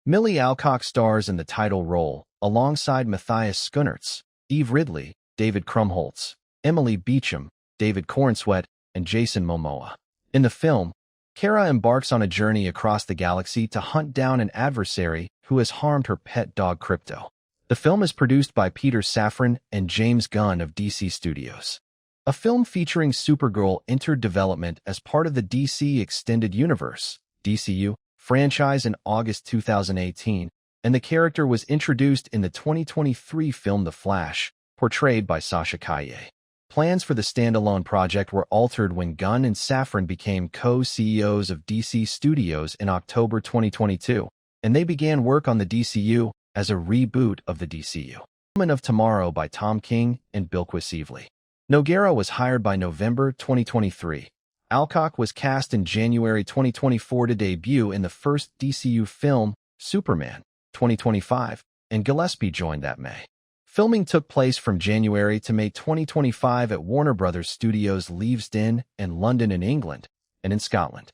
Millie Alcock stars in the title role, alongside Matthias Schoenaerts, Eve Ridley, David Krumholtz, Emily Beecham, David Cornsweet, and Jason Momoa. In the film, Kara embarks on a journey across the galaxy to hunt down an adversary who has harmed her pet dog Crypto. The film is produced by Peter Safran and James Gunn of DC Studios. A film featuring Supergirl entered development as part of the DC Extended Universe (DCU) franchise in August 2018, and the character was introduced in the 2023 film The Flash, portrayed by Sasha Calle. Plans for the standalone project were altered when Gunn and Safran became co-CEOs of DC Studios in October 2022, and they began work on the DCU as a reboot of the DCU. Woman of Tomorrow by Tom King and Bilquis Evely. Nogueira was hired by November 2023. Alcock was cast in January 2024 to debut in the first DCU film, Superman, 2025, and Gillespie joined that May. Filming took place from January to May 2025 at Warner Bros. Studios Leavesden and London in England, and in Scotland.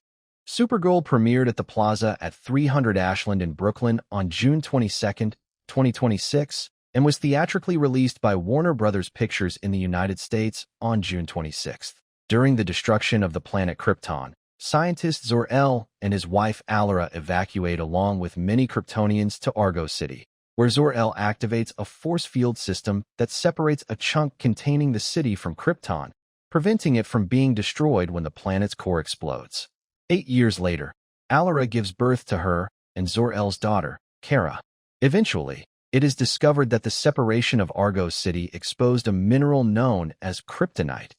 Supergirl premiered at the Plaza at 300 Ashland in Brooklyn on June 22, 2026, and was theatrically released by Warner Bros. Pictures in the United States on June 26. During the destruction of the planet Krypton, scientist Zor-El and his wife Alara evacuate along with many Kryptonians to Argo City, where Zor-El activates a force field system that separates a chunk containing the city from Krypton, preventing it from being destroyed when the planet's core explodes. 8 years later, Alara gives birth to her and Zor-El's daughter, Kara. Eventually, it is discovered that the separation of Argo City exposed a mineral known as kryptonite.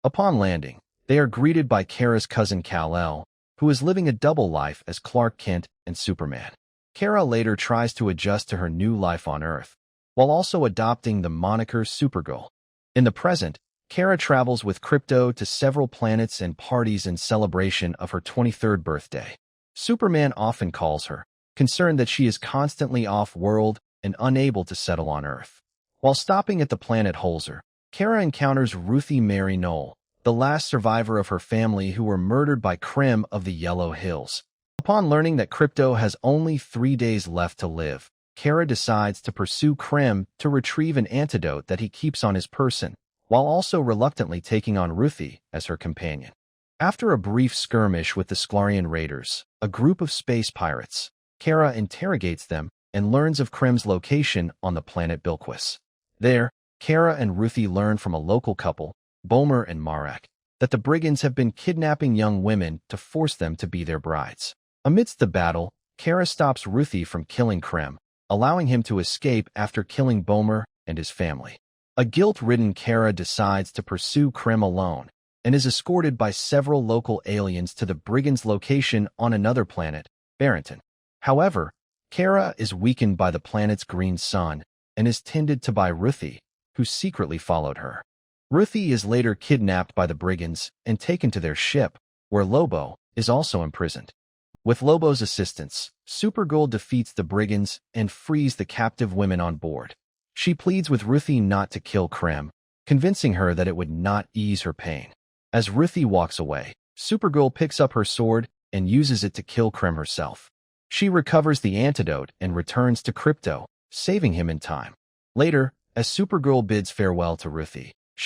Upon landing, they are greeted by Kara's cousin Kal-El, who is living a double life as Clark Kent and Superman. Kara later tries to adjust to her new life on Earth, while also adopting the moniker Supergirl. In the present, Kara travels with Crypto to several planets and parties in celebration of her 23rd birthday. Superman often calls her, concerned that she is constantly off-world and unable to settle on Earth. While stopping at the planet Holzer, Kara encounters Ruthie Mary Knoll, the last survivor of her family who were murdered by Krem of the Yellow Hills. Upon learning that Crypto has only 3 days left to live, Kara decides to pursue Krem to retrieve an antidote that he keeps on his person, while also reluctantly taking on Ruthie as her companion. After a brief skirmish with the Sklarian Raiders, a group of space pirates, Kara interrogates them and learns of Krem's location on the planet Bilquis. There, Kara and Ruthie learn from a local couple, Bomer and Marek, that the brigands have been kidnapping young women to force them to be their brides. Amidst the battle, Kara stops Ruthie from killing Krem, allowing him to escape after killing Bomer and his family. A guilt-ridden Kara decides to pursue Krem alone and is escorted by several local aliens to the brigands' location on another planet, Barrington. However, Kara is weakened by the planet's green sun and is tended to by Ruthie, who secretly followed her. Ruthie is later kidnapped by the brigands and taken to their ship, where Lobo is also imprisoned. With Lobo's assistance, Supergirl defeats the brigands and frees the captive women on board. She pleads with Ruthie not to kill Krem, convincing her that it would not ease her pain. As Ruthie walks away, Supergirl picks up her sword and uses it to kill Krem herself. She recovers the antidote and returns to Crypto, saving him in time. Later, as Supergirl bids farewell to Ruthie,